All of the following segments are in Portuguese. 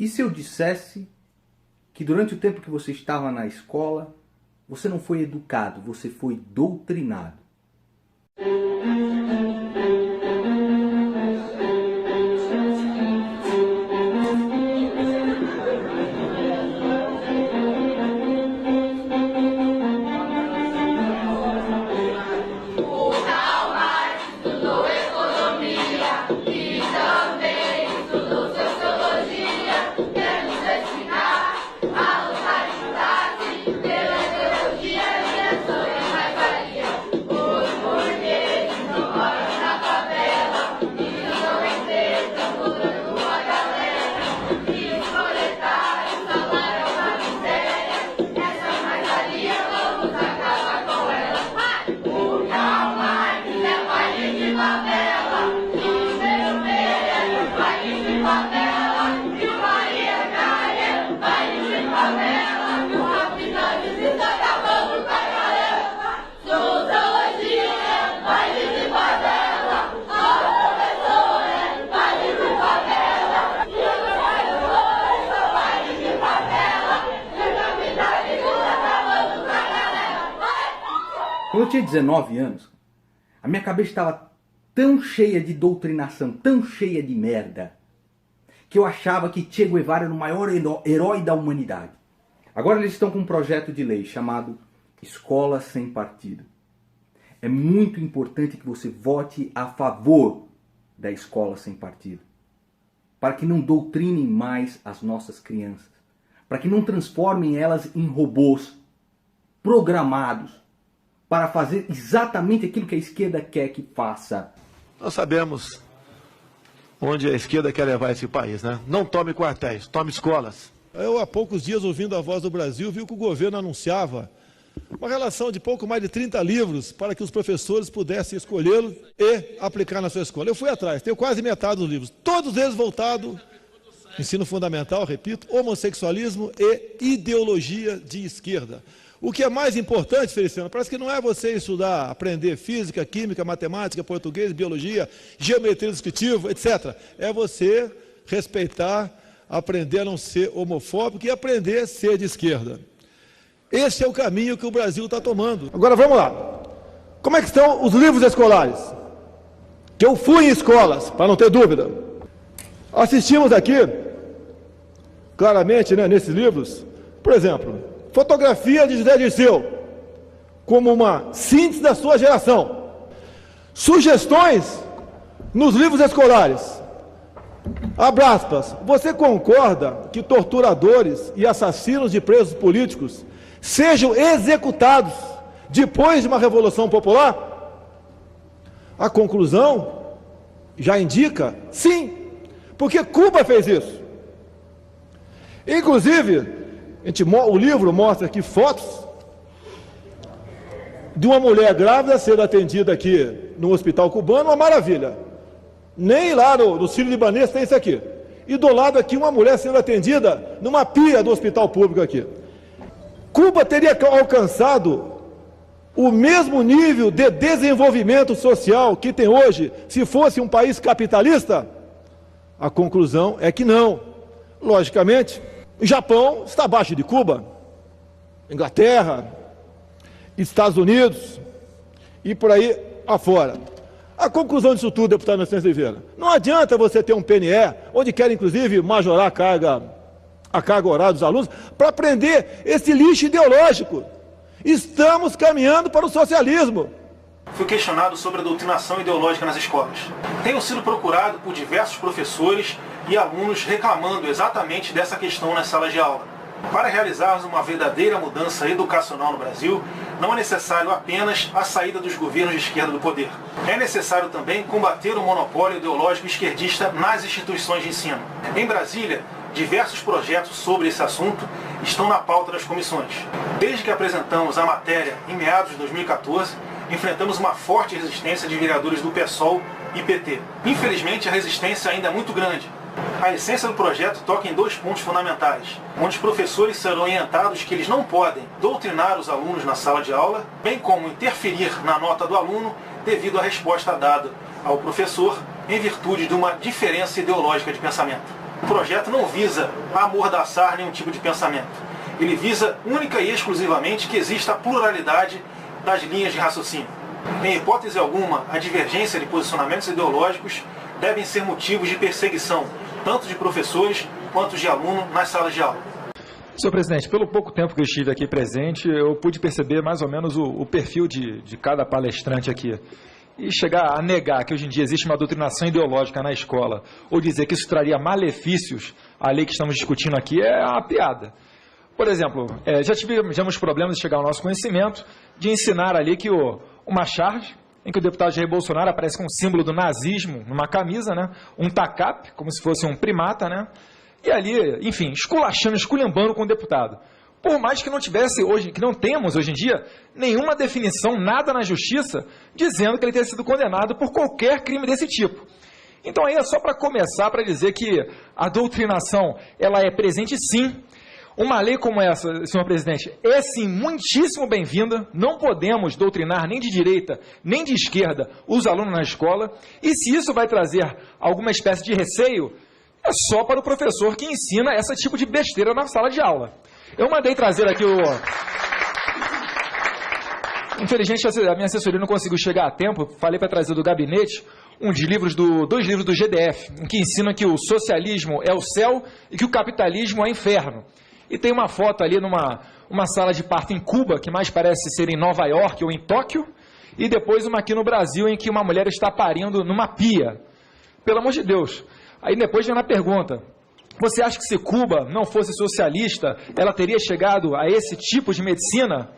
E se eu dissesse que durante o tempo que você estava na escola, você não foi educado, você foi doutrinado? Quando eu tinha 19 anos, a minha cabeça estava tão cheia de doutrinação, tão cheia de merda, que eu achava que Che Guevara era o maior herói da humanidade. Agora eles estão com um projeto de lei chamado Escola Sem Partido. É muito importante que você vote a favor da Escola Sem Partido, para que não doutrinem mais as nossas crianças, para que não transformem elas em robôs programados para fazer exatamente aquilo que a esquerda quer que faça. Nós sabemos onde a esquerda quer levar esse país, né? Não tome quartéis, tome escolas. Eu, há poucos dias, ouvindo a Voz do Brasil, vi que o governo anunciava uma relação de pouco mais de 30 livros para que os professores pudessem escolhê-los e aplicar na sua escola. Eu fui atrás, tenho quase metade dos livros, todos eles voltados, ensino fundamental, repito, homossexualismo e ideologia de esquerda. O que é mais importante, Feliciano, parece que não é você estudar, aprender física, química, matemática, português, biologia, geometria descritiva, etc. É você respeitar, aprender a não ser homofóbico e aprender a ser de esquerda. Esse é o caminho que o Brasil está tomando. Agora vamos lá. Como é que estão os livros escolares? Que eu fui em escolas, para não ter dúvida. Assistimos aqui, claramente, né, nesses livros, por exemplo, fotografia de José Dirceu, como uma síntese da sua geração. Sugestões nos livros escolares. Abre aspas. Você concorda que torturadores e assassinos de presos políticos sejam executados depois de uma revolução popular? A conclusão já indica sim, porque Cuba fez isso. Inclusive, o livro mostra aqui fotos de uma mulher grávida sendo atendida aqui no hospital cubano, uma maravilha. Nem lá no Sírio-Libanês tem isso aqui. E do lado aqui uma mulher sendo atendida numa pia do hospital público aqui. Cuba teria alcançado o mesmo nível de desenvolvimento social que tem hoje se fosse um país capitalista? A conclusão é que não. Logicamente, o Japão está abaixo de Cuba, Inglaterra, Estados Unidos e por aí afora. A conclusão disso tudo, deputado Nascimento Oliveira, não adianta você ter um PNE, onde quer inclusive majorar a carga horária dos alunos, para aprender esse lixo ideológico. Estamos caminhando para o socialismo. Fui questionado sobre a doutrinação ideológica nas escolas. Tenho sido procurado por diversos professores e alunos reclamando exatamente dessa questão nas salas de aula. Para realizarmos uma verdadeira mudança educacional no Brasil, não é necessário apenas a saída dos governos de esquerda do poder. É necessário também combater o monopólio ideológico esquerdista nas instituições de ensino. Em Brasília, diversos projetos sobre esse assunto estão na pauta das comissões. Desde que apresentamos a matéria em meados de 2014, enfrentamos uma forte resistência de vereadores do PSOL e PT. Infelizmente, a resistência ainda é muito grande. A essência do projeto toca em dois pontos fundamentais, onde os professores serão orientados que eles não podem doutrinar os alunos na sala de aula, bem como interferir na nota do aluno devido à resposta dada ao professor em virtude de uma diferença ideológica de pensamento. O projeto não visa amordaçar nenhum tipo de pensamento. Ele visa única e exclusivamente que exista a pluralidade das linhas de raciocínio. Em hipótese alguma, a divergência de posicionamentos ideológicos devem ser motivos de perseguição, tanto de professores quanto de alunos nas salas de aula. Senhor presidente, pelo pouco tempo que eu estive aqui presente, eu pude perceber mais ou menos o perfil de cada palestrante aqui. E chegar a negar que hoje em dia existe uma doutrinação ideológica na escola, ou dizer que isso traria malefícios à lei que estamos discutindo aqui, é uma piada. Por exemplo, já tivemos problemas de chegar ao nosso conhecimento de ensinar ali que uma charge, em que o deputado Jair Bolsonaro aparece com o símbolo do nazismo numa camisa, né? Um TACAP, como se fosse um primata, né? E ali, enfim, esculachando, esculhambando com o deputado. Por mais que não tivesse hoje, que não temos hoje em dia, nenhuma definição, nada na justiça, dizendo que ele tenha sido condenado por qualquer crime desse tipo. Então aí é só para começar, para dizer que a doutrinação, ela é presente sim. Uma lei como essa, senhor presidente, é sim muitíssimo bem-vinda. Não podemos doutrinar nem de direita, nem de esquerda os alunos na escola. E se isso vai trazer alguma espécie de receio, é só para o professor que ensina esse tipo de besteira na sala de aula. Eu mandei trazer aqui Infelizmente, a minha assessoria não conseguiu chegar a tempo. Falei para trazer do gabinete dois livros do GDF, em que ensinam que o socialismo é o céu e que o capitalismo é o inferno. E tem uma foto ali numa sala de parto em Cuba, que mais parece ser em Nova York ou em Tóquio, e depois uma aqui no Brasil, em que uma mulher está parindo numa pia. Pelo amor de Deus. Aí depois vem a pergunta: você acha que se Cuba não fosse socialista, ela teria chegado a esse tipo de medicina?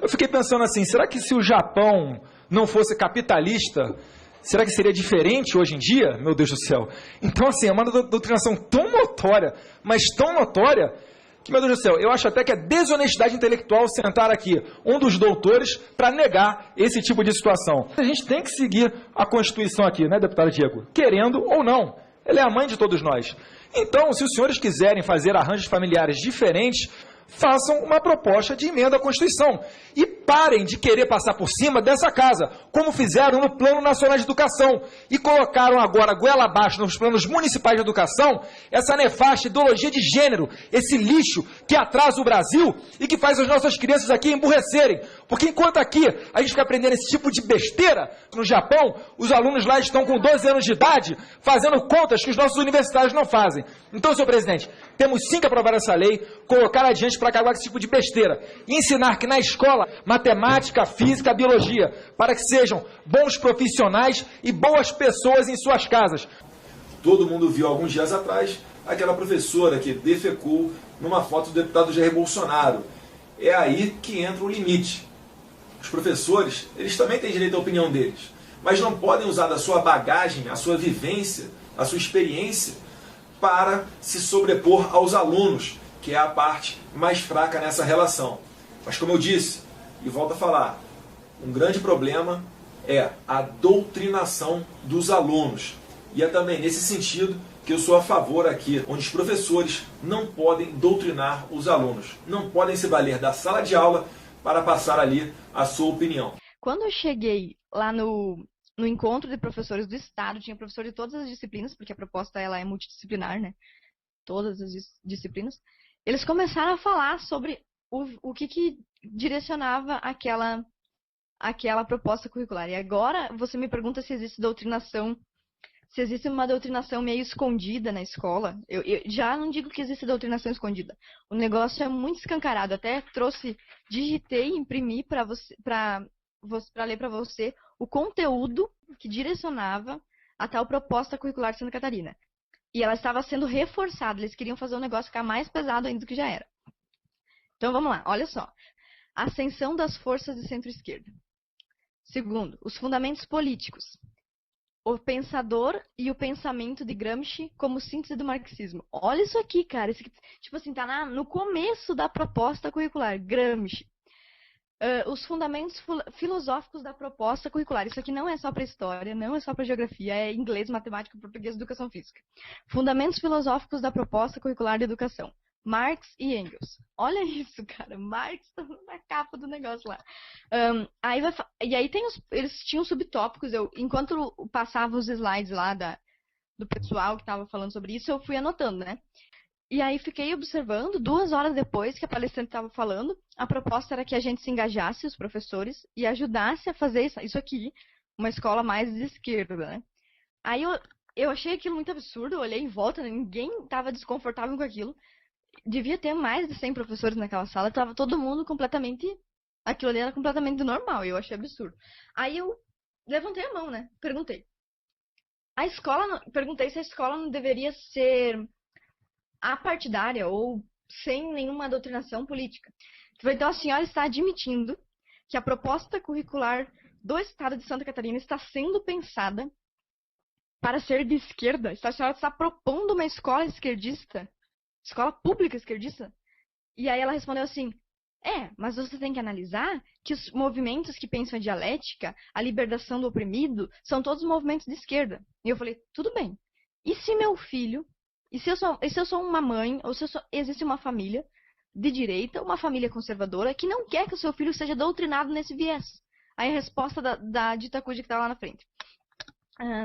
Eu fiquei pensando assim, será que se o Japão não fosse capitalista, será que seria diferente hoje em dia? Meu Deus do céu. Então, assim, é uma doutrinação tão notória, mas tão notória, que, meu Deus do céu, eu acho até que é desonestidade intelectual sentar aqui um dos doutores para negar esse tipo de situação. A gente tem que seguir a Constituição aqui, né, deputado Diego? Querendo ou não. Ela é a mãe de todos nós. Então, se os senhores quiserem fazer arranjos familiares diferentes, façam uma proposta de emenda à Constituição e parem de querer passar por cima dessa casa, como fizeram no Plano Nacional de Educação e colocaram agora goela abaixo nos planos municipais de educação essa nefasta ideologia de gênero, esse lixo que atrasa o Brasil e que faz as nossas crianças aqui emburrecerem. Porque enquanto aqui a gente fica aprendendo esse tipo de besteira, no Japão, os alunos lá estão com 12 anos de idade fazendo contas que os nossos universitários não fazem. Então, senhor presidente, temos sim que aprovar essa lei, colocar adiante para acabar com esse tipo de besteira e ensinar que na escola, matemática, física, biologia, para que sejam bons profissionais e boas pessoas em suas casas. Todo mundo viu alguns dias atrás aquela professora que defecou numa foto do deputado Jair Bolsonaro. É aí que entra o limite. Os professores, eles também têm direito à opinião deles, mas não podem usar da sua bagagem, a sua vivência, a sua experiência para se sobrepor aos alunos, que é a parte mais fraca nessa relação. Mas como eu disse, e volto a falar, um grande problema é a doutrinação dos alunos. E é também nesse sentido que eu sou a favor aqui, onde os professores não podem doutrinar os alunos, não podem se valer da sala de aula para passar ali a sua opinião. Quando eu cheguei lá no encontro de professores do Estado, tinha professor de todas as disciplinas, porque a proposta ela é multidisciplinar, né? Todas as disciplinas. Eles começaram a falar sobre o que direcionava aquela proposta curricular. E agora você me pergunta se existe doutrinação, se existe uma doutrinação meio escondida na escola. Eu já não digo que existe doutrinação escondida. O negócio é muito escancarado. Até digitei e imprimi para ler para você o conteúdo que direcionava a tal proposta curricular de Santa Catarina. E ela estava sendo reforçada. Eles queriam fazer o negócio ficar mais pesado ainda do que já era. Então vamos lá, olha só. Ascensão das forças de centro-esquerda. Segundo, os fundamentos políticos. O pensador e o pensamento de Gramsci como síntese do marxismo. Olha isso aqui, cara. Isso aqui, tipo assim, tá no começo da proposta curricular. Gramsci. Os fundamentos filosóficos da proposta curricular. Isso aqui não é só para história, não é só para geografia, é inglês, matemática, português, educação física. Fundamentos filosóficos da proposta curricular de educação. Marx e Engels. Olha isso, cara. Marx tá na capa do negócio lá. E aí eles tinham subtópicos. Enquanto passava os slides lá do pessoal que estava falando sobre isso, eu fui anotando, né? E aí fiquei observando, 2 horas depois que a palestrante estava falando, a proposta era que a gente se engajasse, os professores, e ajudasse a fazer isso aqui, uma escola mais de esquerda, né? Aí eu achei aquilo muito absurdo, eu olhei em volta, ninguém estava desconfortável com aquilo. Devia ter mais de 100 professores naquela sala, estava todo mundo completamente... Aquilo ali era completamente normal, eu achei absurdo. Aí eu levantei a mão, né? Perguntei. Perguntei se a escola não deveria ser apartidária ou sem nenhuma doutrinação política. Então a senhora está admitindo que a proposta curricular do Estado de Santa Catarina está sendo pensada para ser de esquerda? A senhora está propondo uma escola esquerdista? Escola pública esquerdista? E aí ela respondeu assim, mas você tem que analisar que os movimentos que pensam em dialética, a libertação do oprimido, são todos movimentos de esquerda. E eu falei, tudo bem. E se meu filho, e se eu sou uma mãe, ou se existe uma família de direita, uma família conservadora, que não quer que o seu filho seja doutrinado nesse viés? Aí a resposta da Dita Cude que está lá na frente.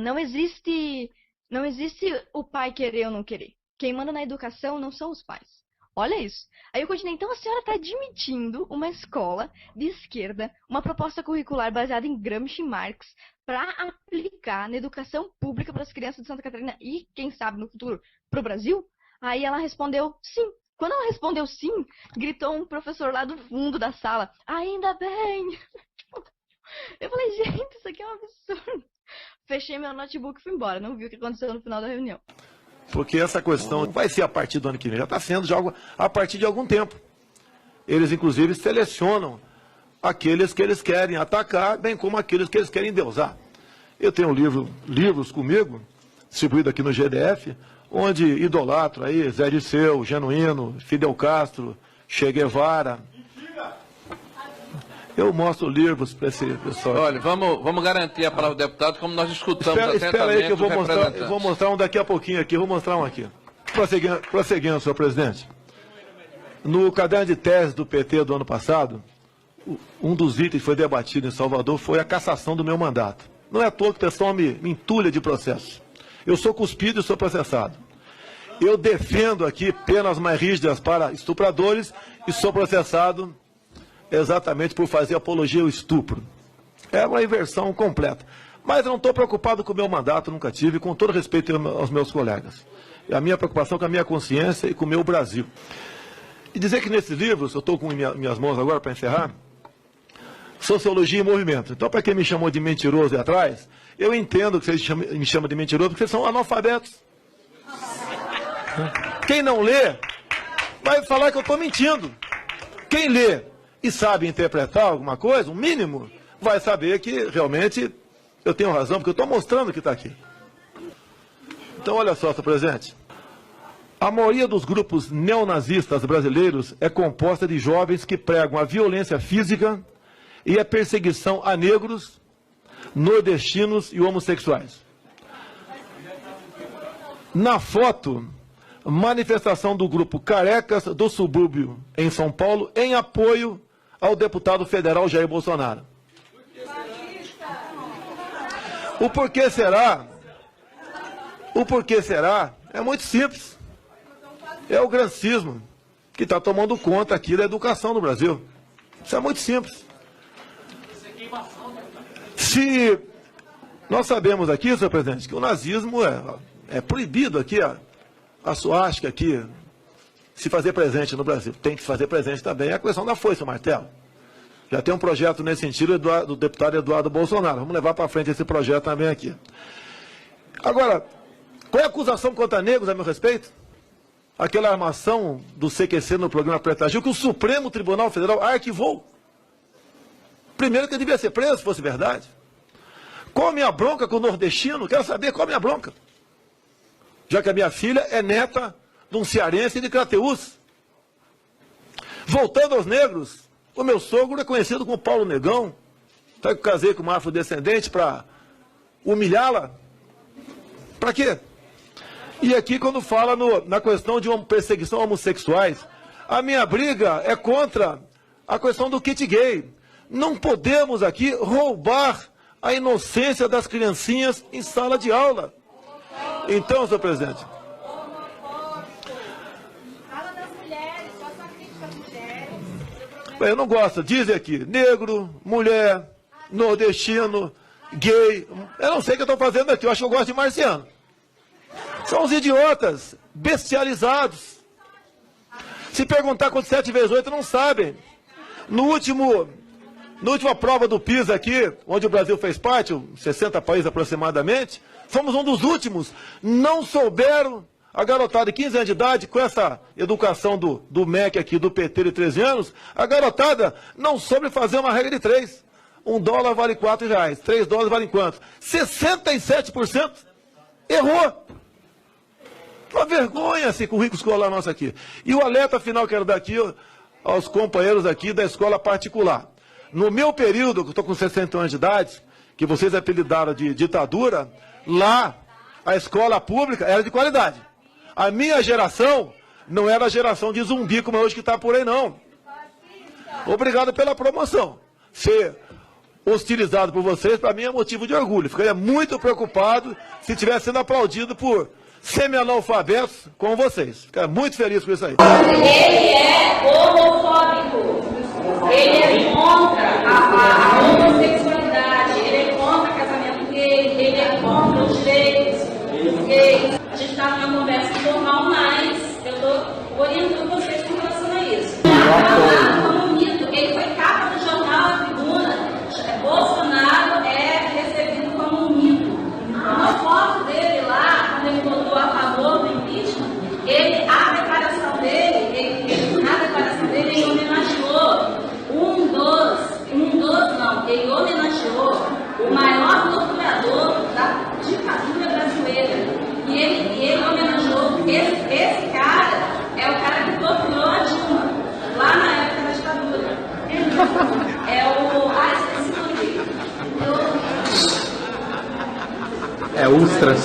Não existe o pai querer ou não querer. Quem manda na educação não são os pais. Olha isso. Aí eu continuei, então a senhora está admitindo uma escola de esquerda, uma proposta curricular baseada em Gramsci e Marx, para aplicar na educação pública para as crianças de Santa Catarina e, quem sabe, no futuro, para o Brasil? Aí ela respondeu sim. Quando ela respondeu sim, gritou um professor lá do fundo da sala, ainda bem! Eu falei, gente, isso aqui é um absurdo. Fechei meu notebook e fui embora, não vi o que aconteceu no final da reunião. Porque essa questão vai ser a partir do ano que vem, já está sendo já a partir de algum tempo. Eles, inclusive, selecionam aqueles que eles querem atacar, bem como aqueles que eles querem endeusar. Eu tenho livros comigo, distribuído aqui no GDF, onde idolatro aí Zé Disseu, Genuíno, Fidel Castro, Che Guevara. Eu mostro livros para esse pessoal. Olha, vamos garantir a palavra do deputado, como nós escutamos espera aí que eu vou mostrar um daqui a pouquinho aqui, vou mostrar um aqui. Prosseguindo, senhor presidente. No caderno de tese do PT do ano passado, um dos itens que foi debatido em Salvador foi a cassação do meu mandato. Não é à toa que o pessoal me entulha de processo. Eu sou cuspido e sou processado. Eu defendo aqui penas mais rígidas para estupradores e sou processado exatamente por fazer apologia ao estupro. É uma inversão completa. Mas eu não estou preocupado com o meu mandato, nunca tive, com todo respeito aos meus colegas. A minha preocupação é com a minha consciência e com o meu Brasil. E dizer que nesses livros, eu estou com minhas mãos agora para encerrar, Sociologia e Movimento. Então, para quem me chamou de mentiroso aí atrás, eu entendo que vocês me chamam de mentiroso porque vocês são analfabetos. Quem não lê, vai falar que eu estou mentindo. Quem lê e sabe interpretar alguma coisa, um mínimo, vai saber que realmente eu tenho razão, porque eu estou mostrando que está aqui. Então, olha só, senhor presidente. A maioria dos grupos neonazistas brasileiros é composta de jovens que pregam a violência física e a perseguição a negros, nordestinos e homossexuais. Na foto, manifestação do grupo Carecas do Subúrbio, em São Paulo, em apoio ao deputado federal Jair Bolsonaro. O porquê será? O porquê será? É muito simples. É o grancismo que está tomando conta aqui da educação no Brasil. Isso é muito simples. Se nós sabemos aqui, senhor presidente, que o nazismo é proibido aqui, a suástica aqui, se fazer presente no Brasil. Tem que se fazer presente também a questão da foice, o martelo. Já tem um projeto nesse sentido do deputado Eduardo Bolsonaro. Vamos levar para frente esse projeto também aqui. Agora, qual é a acusação contra negros a meu respeito? Aquela armação do CQC no programa Preta Gil, que o Supremo Tribunal Federal arquivou. Primeiro que ele devia ser preso, se fosse verdade. Qual a minha bronca com o nordestino? Quero saber qual a minha bronca. Já que a minha filha é neta de um cearense de Crateús. Voltando aos negros, o meu sogro é conhecido como Paulo Negão. Tá, que eu casei com uma afrodescendente para humilhá-la? Para quê? E aqui, quando fala na questão de uma perseguição a homossexuais, a minha briga é contra a questão do kit gay. Não podemos aqui roubar a inocência das criancinhas em sala de aula. Então, senhor presidente. Fala das mulheres, qual a sua crítica às mulheres? Eu não gosto, dizem aqui, negro, mulher, nordestino, gay. Eu não sei o que eu estou fazendo aqui, eu acho que eu gosto de marciano. São os idiotas, bestializados. Se perguntar quanto 7 vezes 8, não sabem. Na última prova do PISA aqui, onde o Brasil fez parte, 60 países aproximadamente, fomos um dos últimos. Não souberam, a garotada de 15 anos de idade, com essa educação do MEC aqui, do PT de 13 anos, a garotada não soube fazer uma regra de 3. $1 vale R$4, $3 vale quanto? 67% errou. Uma vergonha esse currículo escolar nosso aqui. E o alerta final que eu quero dar aqui aos companheiros aqui da escola particular. No meu período, que eu estou com 60 anos de idade, que vocês apelidaram de ditadura, lá a escola pública era de qualidade. A minha geração não era a geração de zumbi como é hoje que está por aí, não. Obrigado pela promoção. Ser hostilizado por vocês, para mim é motivo de orgulho. Ficaria muito preocupado se estivesse sendo aplaudido por semi-analfabetos como vocês. Ficaria muito feliz com isso aí. Ele é homofóbico. Ele é contra a homossexualidade. Ele é contra casamento gay. Ele é contra os direitos dos gays. A gente está numa conversa informal, mas eu estou orientando vocês com relação a isso. Como mito, ele foi capa do jornal A Tribuna. Bolsonaro é recebido como um mito. Uma foto dele lá, quando ele votou a favor do impeachment, a declaração dele, ele homenageou ele homenageou o maior torturador da ditadura brasileira. E ele homenageou, esse cara é o cara que torturou a Dilma, lá na época da ditadura. É o... esqueci o nome dele. É Ustras.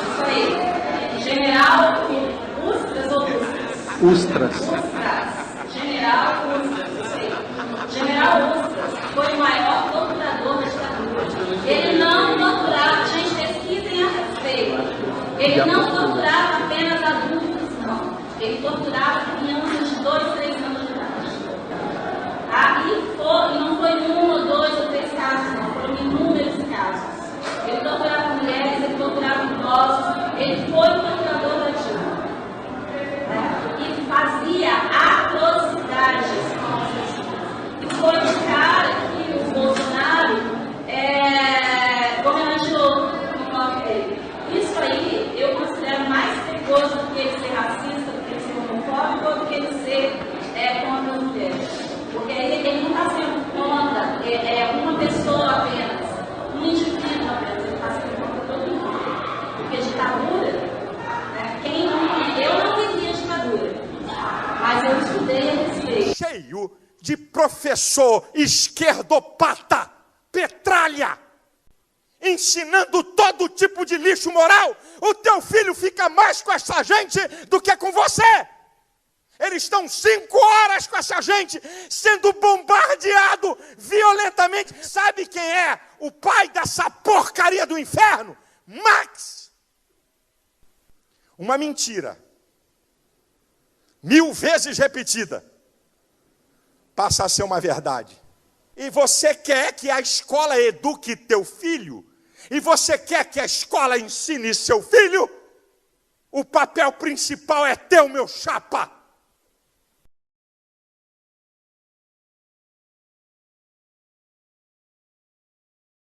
Isso aí. General Ustras ou Ustras? Ustras. General Ustras, isso aí. General Ustras foi o maior torturador da ditadura. Ele não torturava, gente, pesquisem a respeito. Ele não torturava apenas adultos, não. Ele torturava crianças de 2, 3 anos de idade. E não foi 1 ou 2 ou 3 casos, não. Foram inúmeros casos. Ele torturava mulheres, ele torturava idosos, ele foi o torturador da Dilma. E fazia atrocidades com as pessoas. E foi o cara que o Bolsonaro homenageou no nome dele. Isso aí eu considero mais perigoso do que ele ser racista, do que ele ser homofóbico, ou do que ele ser contra as mulheres. Porque aí ele não está sendo contra uma pessoa apenas, um indivíduo apenas, ele está sendo contra todo mundo. Porque ditadura, eu não vivi a ditadura, mas eu estudei a respeito. Cheio de professor esquerdopata, petralha, ensinando todo tipo de lixo moral. O teu filho fica mais com essa gente do que com você. Eles estão 5 horas com essa gente, sendo bombardeado violentamente. Sabe quem é o pai dessa porcaria do inferno? Marx. Uma mentira, 1000 vezes repetida, passa a ser uma verdade. E você quer que a escola eduque teu filho? E você quer que a escola ensine seu filho? O papel principal é teu, meu chapa.